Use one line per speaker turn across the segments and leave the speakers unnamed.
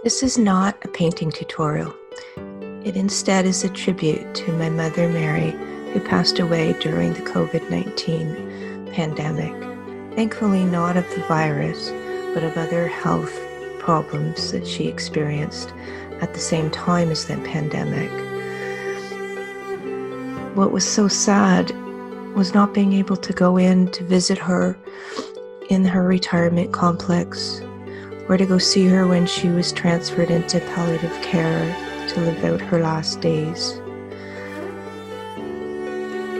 This is not a painting tutorial. It instead is a tribute to my mother, Mary, who passed away during the COVID-19 pandemic. Thankfully not of the virus, but of other health problems that she experienced at the same time as that pandemic. What was so sad was not being able to go in to visit her in her retirement complex, or to go see her when she was transferred into palliative care to live out her last days.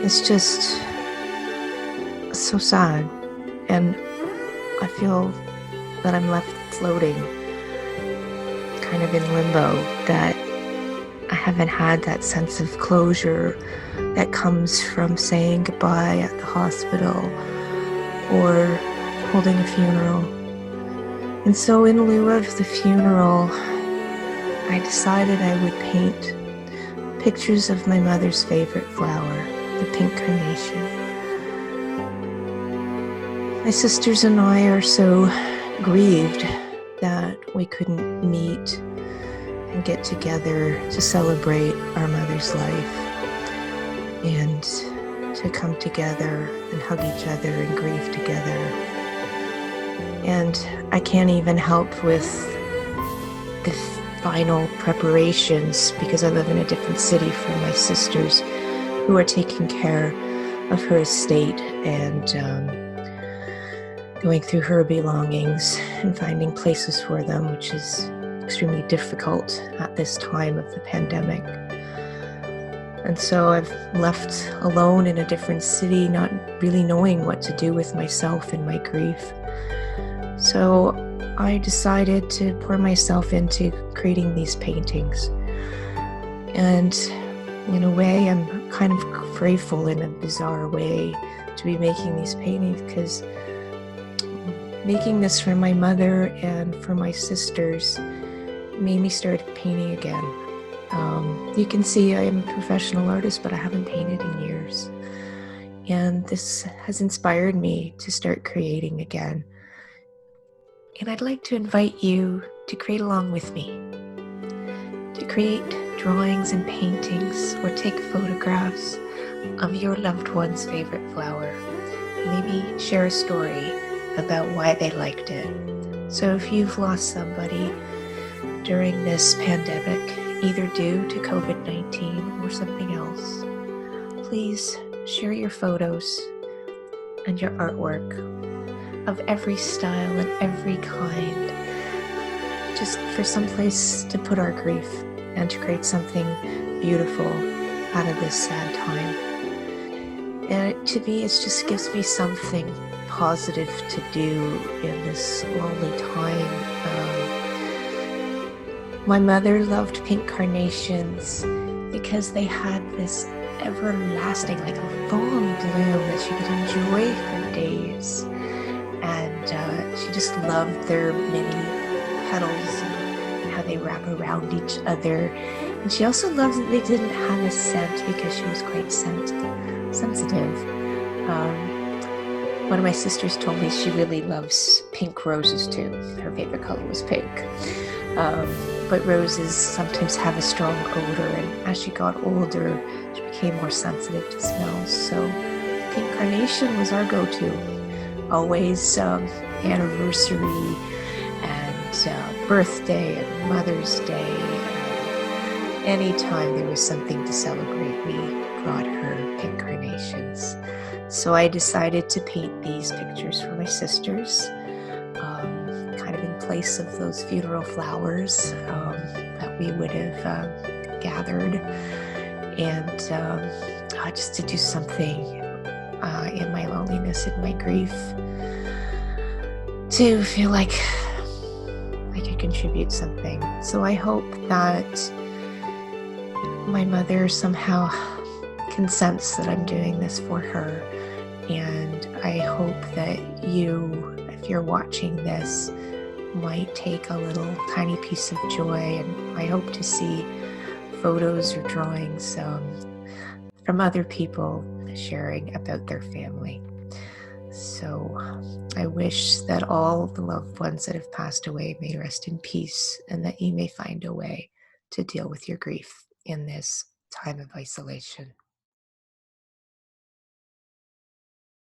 It's just so sad, and I feel that I'm left floating, kind of in limbo, that I haven't had that sense of closure that comes from saying goodbye at the hospital or holding a funeral. And so in lieu of the funeral, I decided I would paint pictures of my mother's favorite flower, the pink carnation. My sisters and I are so grieved that we couldn't meet and get together to celebrate our mother's life and to come together and hug each other and grieve together. And I can't even help with the final preparations because I live in a different city from my sisters who are taking care of her estate and going through her belongings and finding places for them, which is extremely difficult at this time of the pandemic. And so I've left alone in a different city, not really knowing what to do with myself and my grief. So I decided to pour myself into creating these paintings. And in a way, I'm kind of grateful in a bizarre way to be making these paintings, because making this for my mother and for my sisters made me start painting again. You can see I am a professional artist, but I haven't painted in years. And this has inspired me to start creating again. And I'd like to invite you to create along with me, to create drawings and paintings or take photographs of your loved one's favorite flower. Maybe share a story about why they liked it. So if you've lost somebody during this pandemic, either due to COVID-19 or something else, please share your photos and your artwork of every style and every kind, just for some place to put our grief and to create something beautiful out of this sad time. And to me, it just gives me something positive to do in this lonely time. My mother loved pink carnations because they had this everlasting, like long bloom that she could enjoy for days. And she just loved their many petals and how they wrap around each other. And she also loved that they didn't have a scent because she was quite sensitive. One of my sisters told me she really loves pink roses too. Her favorite color was pink. But roses sometimes have a strong odor, and as she got older, she became more sensitive to smells. So pink carnation was our go-to. Always anniversary and birthday and Mother's Day. Anytime there was something to celebrate, we brought her pink carnations. So I decided to paint these pictures for my sisters, kind of in place of those funeral flowers that we would have gathered, and just to do something in my loneliness and my grief, to feel like I could contribute something. So I hope that my mother somehow can sense that I'm doing this for her, and I hope that you, if you're watching this, might take a little tiny piece of joy, and I hope to see photos or drawings from other people sharing about their family. So I wish that all the loved ones that have passed away may rest in peace, and that you may find a way to deal with your grief in this time of isolation.